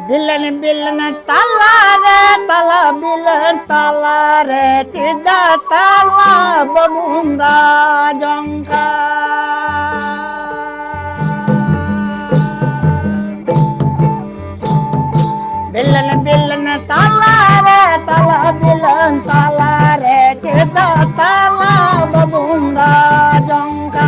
बिलन बिलन ताला रे ताला बिलन ताला रे चिदा ताला बमुंगा जंका बिलन बिलन ताला रे ताला बिलन ताला रे चिदा ताला बमुंगा जंका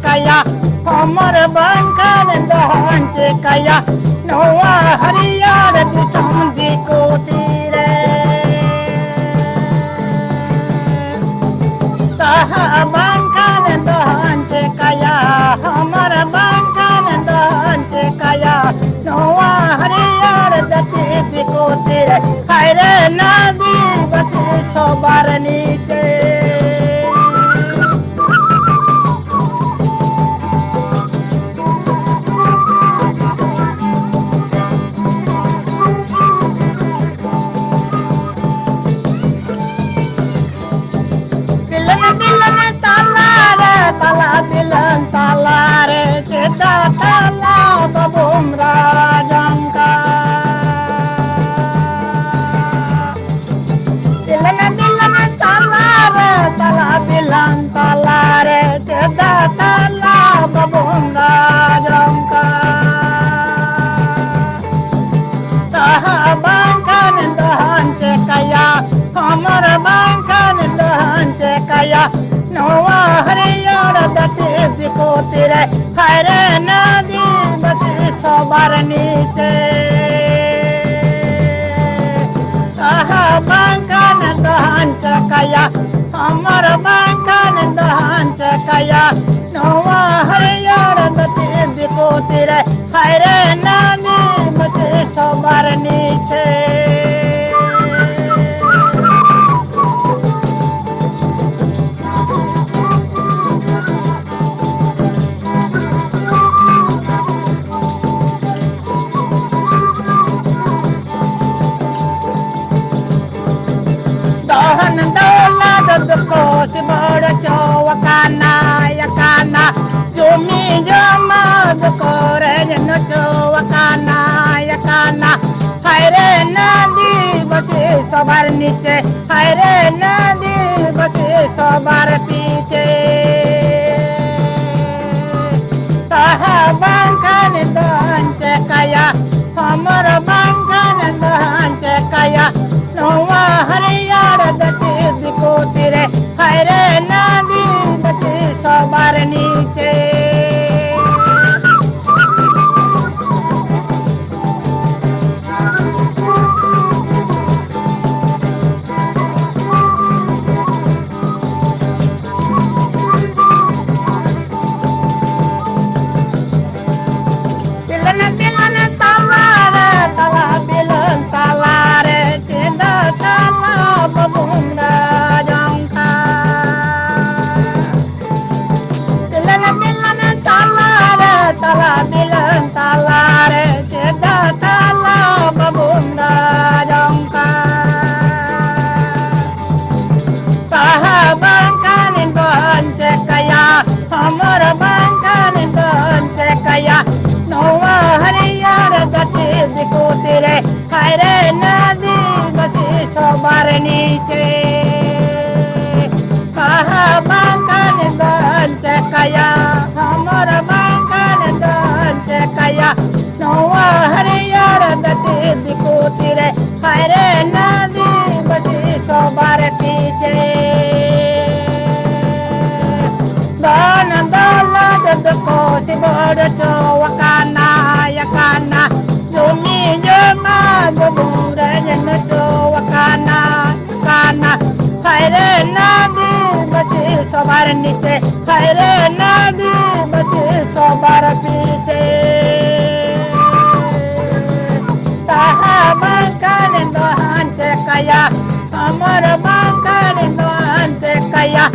kaya हमर बंकन दहन चे कया नौवा हरियर दिसमदी को तीरे तहा बंकन दहन चे कया हमर बंकन दहन चे कया नौवा हरियर दिसमदी को तीरे खैरे नदी बसे सोबार नीचे नौवा हरियर दती को तेरे खैरे नदी बसी सोबार नीचे बंकन दहन चकया हमर बंकन दहन चकया नौवा हरियर दती को तेरे खैरे नदी बसी सोबार नीचे si bada chowa kana ya kana yumi yama dokore no chowa kana ya kana haire nadi basi sobar niche haire nadi basi sobar piche taha bangkan danche kaya hamar bangkan danche kaya nowa hariyar dati diko tire Khaire नदी बसी सोबार नीचे बिलन बिलन ताला रे ताला बिलन ताला रे चिंदा ताला बबुंगा हमर बंकन दहन कया नौवा हरियर दती को तेरे खैरे नदी बसी सोबार नीचे बंकन दहन कया हमर बंकन दहन कया नौवा हरियर दती को तेरे खैरे नदी बसी सोबार पीछे को si bada chowa kana ya kana yumi yama gobura no chowa kana kana khaire nadi basi sobar niche khaire nadi basi sobar piche taha bangkan dohan kaya amar bangkan dohan kaya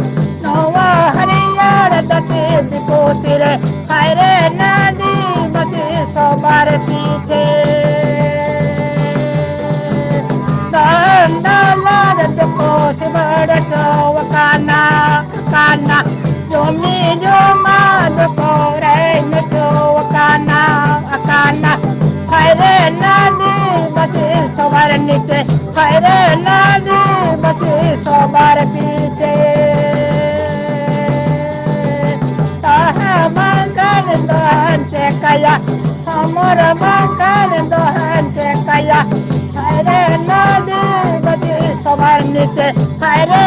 नौवा हरियर दती को तेरे खैरे नदी बसी सोबार पीछे को si bada chowa kana kana yumi নিচে হায়রে নদী বসি সবার পিছে তাহা মাঙ্গান দোহান টেকায়া আমার মাঙ্গান দোহান টেকায়া হায়রে নদী বসি সবার নিচে হায়রে